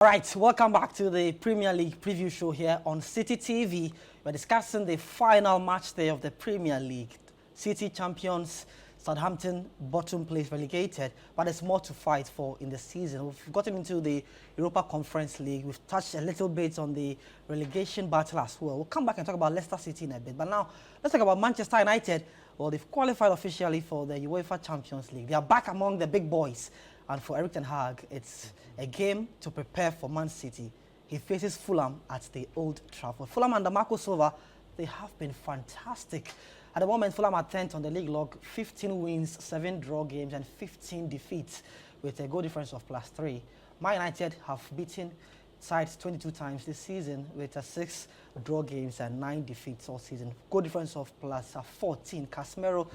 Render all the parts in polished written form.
All right, welcome back to the Premier League preview show here on Citi TV. We're discussing the final match day of the Premier League. City champions, Southampton bottom place relegated, but there's more to fight for in the season. We've gotten into the Europa Conference League. We've touched a little bit on the relegation battle as well. We'll come back and talk about Leicester City in a bit. But now, let's talk about Manchester United. Well, they've qualified officially for the UEFA Champions League. They are back among the big boys. And for Erik ten Hag, it's a game to prepare for Man City. He faces Fulham at the Old Trafford. Fulham under Marco Silva, they have been fantastic. At the moment, Fulham are 10th on the league log, 15 wins, 7 draw games, and 15 defeats with a goal difference of +3. Man United have beaten sides 22 times this season with 6 draw games and 9 defeats all season. Goal difference of +14. Casemiro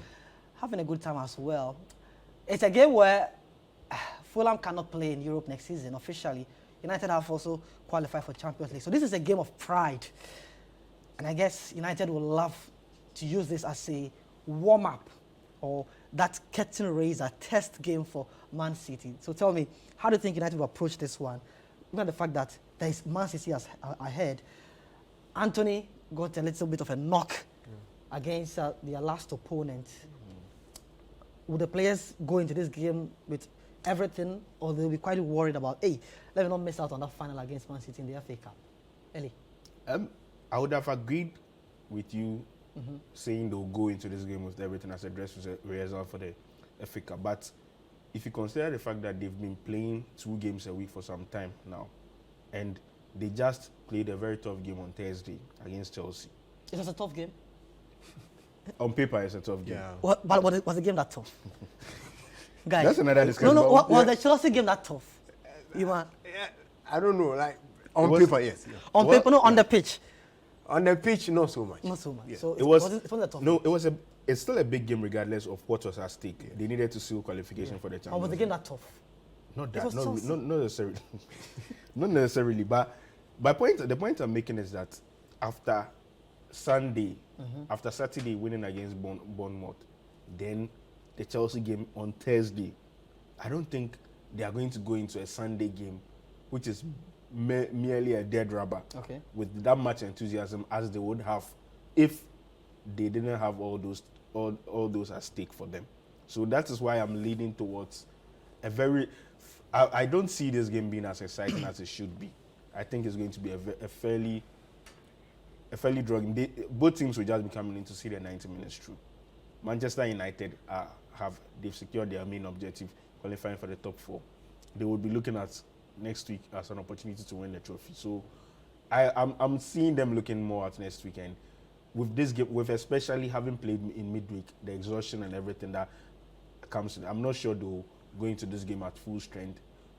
having a good time as well. It's a game where Fulham cannot play in Europe next season officially. United have also qualified for Champions League. So this is a game of pride. And I guess United will love to use this as a warm-up or that curtain raiser test game for Man City. So tell me, how do you think United will approach this one? Look at the fact that there is Man City ahead. Anthony got a little bit of a knock against their last opponent. Will the players go into this game with everything, or they'll be quite worried about, hey, let me not miss out on that final against Man City in the FA Cup? Ellie? I would have agreed with you saying they'll go into this game with everything as a dress rehearsal for the FA Cup. But if you consider the fact that they've been playing 2 games a week for some time now, and they just played a very tough game on Thursday against Chelsea. It was a tough game. On paper, it's a tough game. Yeah. But was the game that tough? Guys, that's another discussion. No, was the Chelsea game that tough? I don't know. Like on paper, yes. Yeah. On paper, no. On the pitch. On the pitch, not so much. Not so much. Yeah. So it was a tough. No, game. It's still a big game regardless of what was at stake. Yeah. They needed to seal qualification for the Champions League. Or was the game that tough? Not that. Not necessarily. Not necessarily. But the point I'm making is that after Sunday, after Saturday winning against Bournemouth, then the Chelsea game on Thursday, I don't think they are going to go into a Sunday game, which is merely a dead rubber, with that much enthusiasm as they would have if they didn't have all those at stake for them. So that is why I'm leaning towards a very. I don't see this game being as exciting as it should be. I think it's going to be a fairly draw game. Both teams will just be coming in to see the 90 minutes through. Manchester United they've secured their main objective, qualifying for the top 4. They will be looking at next week as an opportunity to win the trophy. So I'm seeing them looking more at next weekend. With this game, with especially having played in midweek, the exhaustion and everything that comes in, I'm not sure they'll go into this game at full strength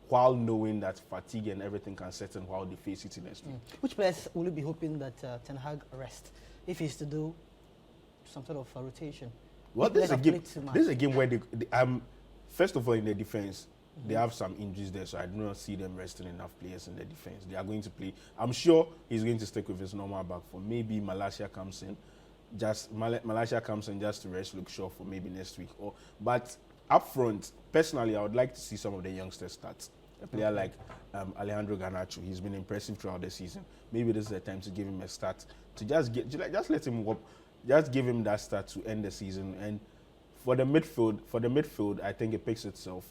while knowing that fatigue and everything can set in while they face it next week. Which players will you be hoping that Ten Hag rest if he's to do some sort of rotation? Well, this is a game where they first of all, in the defense, they have some injuries there, so I do not see them resting enough players in the defense. They are going to play. I'm sure he's going to stick with his normal back four. Maybe Malacia comes in just to rest Luke Shaw for maybe next week. But up front, personally, I would like to see some of the youngsters start. A player like Alejandro Garnacho, he's been impressive throughout the season. Maybe this is the time to give him a start, to just let him work. Just give him that start to end the season. And for the midfield, I think it picks itself.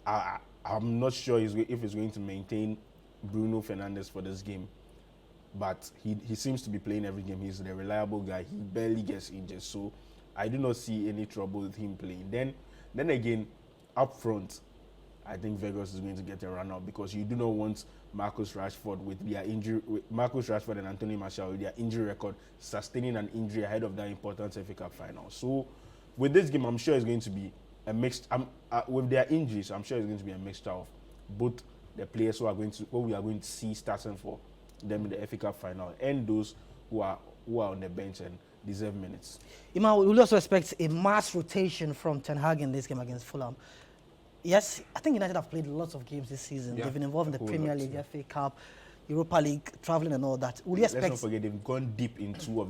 I'm not sure if he's going to maintain Bruno Fernandes for this game, but he seems to be playing every game. He's the reliable guy. He barely gets injured, so I do not see any trouble with him playing. Then again, up front, I think Vegas is going to get a run out because you do not want Marcus Rashford and Anthony Martial with their injury record sustaining an injury ahead of that important FA Cup final. So with this game, I'm sure it's going to be a mixed. With their injuries, I'm sure it's going to be a mixture of both the players who we are going to see starting for them in the FA Cup final and those who are on the bench and deserve minutes. Ima, we will also expect a mass rotation from Ten Hag in this game against Fulham. Yes, I think United have played lots of games this season. Yeah. They've been involved in the Premier League, the FA Cup, Europa League, traveling and all that. Will you expect? Let's not forget they've gone deep in two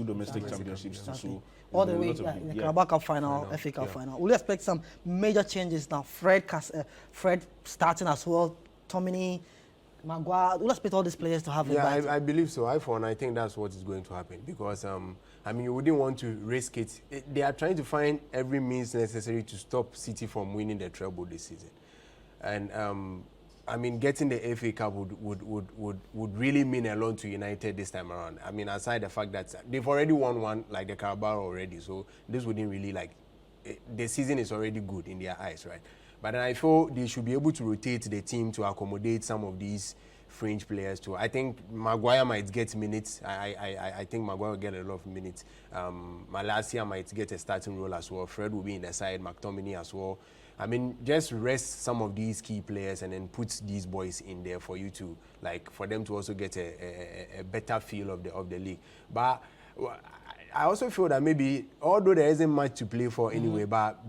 domestic championships. Exactly. So all the way the Carabao Cup final, FA Cup final. Will you expect some major changes now? Fred starting as well. Tomini, Maguire, we'll expect all these players to have a Yeah, bad. I believe so. I think that's what is going to happen because, I mean, you wouldn't want to risk it. They are trying to find every means necessary to stop City from winning the treble this season. And, I mean, getting the FA Cup would really mean a lot to United this time around. I mean, aside the fact that they've already won one, like the Carabao already, so this wouldn't really, like, the season is already good in their eyes, right? But then I feel they should be able to rotate the team to accommodate some of these fringe players too. I think Maguire might get minutes. I think Maguire will get a lot of minutes. Malacia might get a starting role as well. Fred will be in the side. McTominay as well. I mean, just rest some of these key players and then put these boys in there for you to, like, for them to also get a better feel of the league. But I also feel that maybe, although there isn't much to play for anyway, but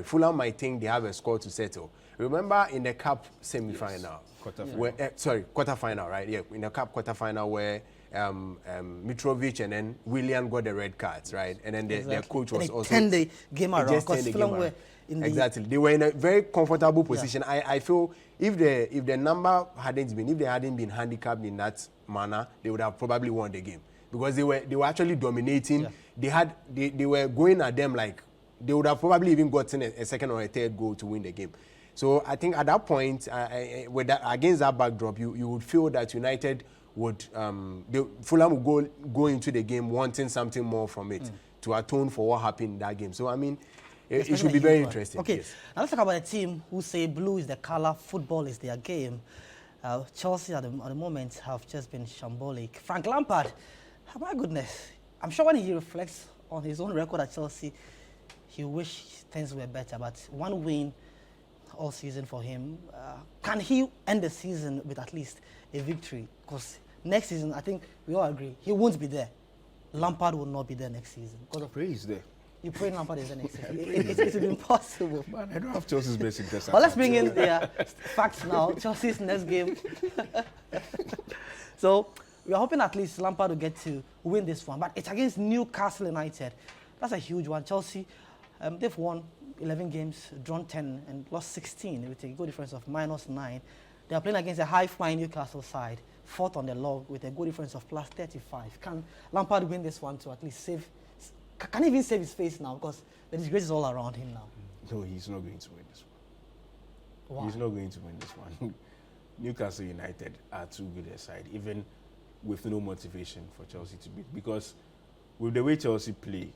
Fulham might think they have a score to settle. Remember in the Cup semi-final, quarter-final, right? Yeah, in the Cup quarter-final where Mitrovic and then Willian got the red cards, right? And then their coach was also 10-day game around because Fulham were in exactly. They were in a very comfortable position. Yeah. I feel if the number hadn't been, if they hadn't been handicapped in that manner, they would have probably won the game. Because they were actually dominating. Yeah. They were going at them like they would have probably even gotten a second or a third goal to win the game. So I think at that point, against that backdrop, you would feel that United would Fulham would go into the game wanting something more from it to atone for what happened in that game. So I mean, it should be very interesting. Okay, yes. Now let's talk about a team who say blue is the color, football is their game. Chelsea at the moment have just been shambolic. Frank Lampard. Oh, my goodness. I'm sure when he reflects on his own record at Chelsea, he wish things were better. But one win all season for him. Can he end the season with at least a victory? Because next season, I think we all agree, he won't be there. Lampard will not be there next season. I pray he's there. You pray Lampard is there next season. It will be impossible. Man, I don't have Chelsea's best interest. But let's bring in the facts now. Chelsea's next game. So, we are hoping at least Lampard will get to win this one. But it's against Newcastle United. That's a huge one. Chelsea, they've won 11 games, drawn 10, and lost 16 with a goal difference of -9. They are playing against a high-flying Newcastle side, fourth on the log with a goal difference of +35. Can Lampard win this one to at least save? Can he even save his face now? Because the disgrace is all around him now. No, he's not going to win this one. Why? He's not going to win this one. Newcastle United are too good a side, even with no motivation for Chelsea to beat. Because with the way Chelsea play,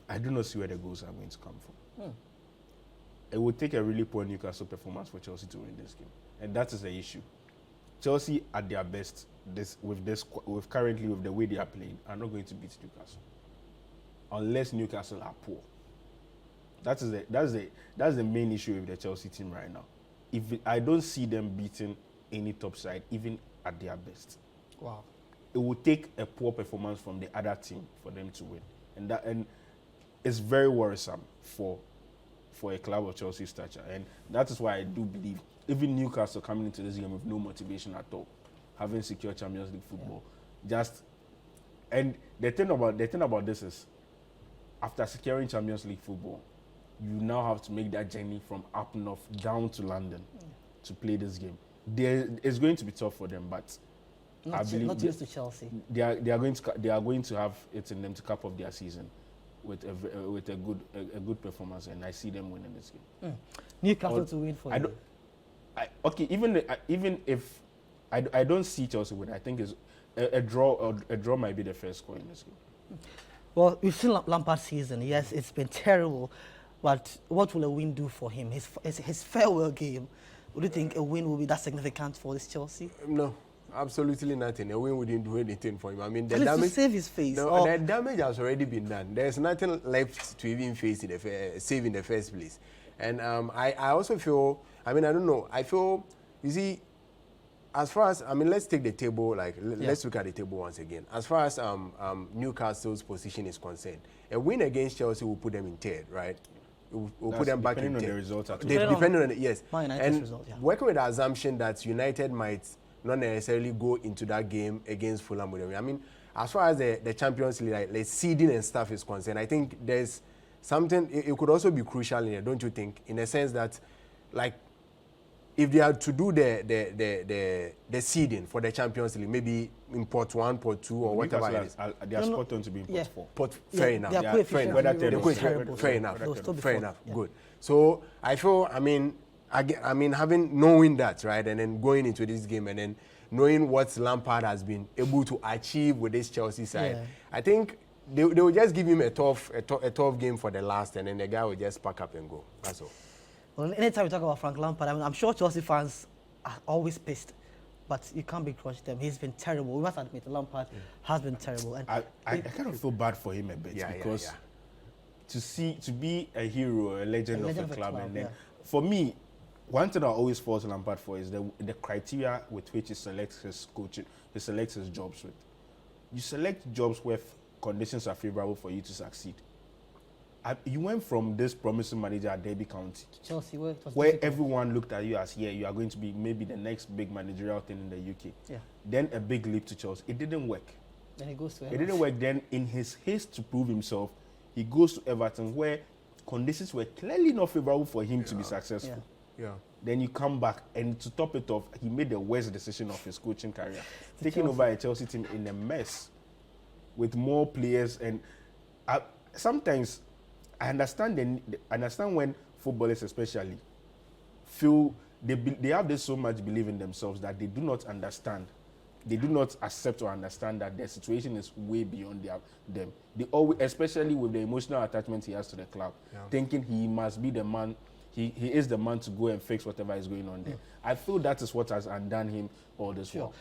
I do not see where the goals are going to come from. It would take a really poor Newcastle performance for Chelsea to win this game. And that is the issue. Chelsea at their best, currently with the way they are playing, are not going to beat Newcastle. Unless Newcastle are poor. That's the main issue with the Chelsea team right now. I don't see them beating any top side, even at their best. Wow. It would take a poor performance from the other team for them to win. And it's very worrisome for a club of Chelsea's stature. And that is why I do believe even Newcastle coming into this game with no motivation at all, having secured Champions League football. And the thing about this is, after securing Champions League football, you now have to make that journey from up north down to London to play this game. It's going to be tough for them, but I believe not used to Chelsea. They are going to have it in them to cap off their season with a good performance, and I see them winning this game. Newcastle to win for you. Even if I don't see Chelsea win, I think a draw might be the first score in this game. Well, we've seen Lampard's season. Yes, it's been terrible, but what will a win do for him? His farewell game. Would you think a win will be that significant for this Chelsea? No. Absolutely nothing. A win wouldn't do anything for him. I mean, the damage damage to save his face. No, the damage has already been done. There's nothing left to even face save in the first place. And I also feel. I mean, I don't know. I feel. You see, as far as let's take the table. Let's look at the table once again. As far as Newcastle's position is concerned, a win against Chelsea will put them in third, right? We'll put them back in third. Depending on the result. Depending on it, yes. And result, yeah. Working with the assumption that United might not necessarily go into that game against Fulham with them. I mean, as far as the Champions League, like seeding and stuff is concerned, I think there's something, it could also be crucial in it, don't you think? In a sense that, like, if they are to do the seeding for the Champions League, maybe in pot 1, pot 2, or whatever it is. They are spot on to be in pot 4. Fair enough. Their coefficient Fair enough. Fair enough. Yeah. Good. So I feel, knowing that, right, and then going into this game and then knowing what Lampard has been able to achieve with this Chelsea side, I think they will just give him a tough game for the last, and then the guy will just pack up and go. That's all. Well, anytime we talk about Frank Lampard, I'm sure Chelsea fans are always pissed, but you can't begrudge them. He's been terrible. We must admit, Lampard has been terrible. And I kind of feel bad for him a bit because to be a hero, a legend of a club, and then for me, one thing I always fault Lampard for is the criteria with which he selects his coaching, he selects his jobs with. You select jobs where conditions are favorable for you to succeed. You went from this promising manager at Derby County to Chelsea, where everyone looked at you as, you are going to be maybe the next big managerial thing in the UK. Yeah. Then a big leap to Chelsea. It didn't work. Then he goes to It didn't work. Then in his haste to prove himself, he goes to Everton where conditions were clearly not favorable for him to be successful. Yeah. Then you come back, and to top it off, he made the worst decision of his coaching career, taking over a Chelsea team in a mess with more players. And sometimes I understand when footballers especially feel they have this so much belief in themselves that they do not understand. They do not accept or understand that their situation is way beyond them. They always, especially with the emotional attachment he has to the club, thinking he must be the man. He is the man to go and fix whatever is going on there. I feel that is what has undone him all this while.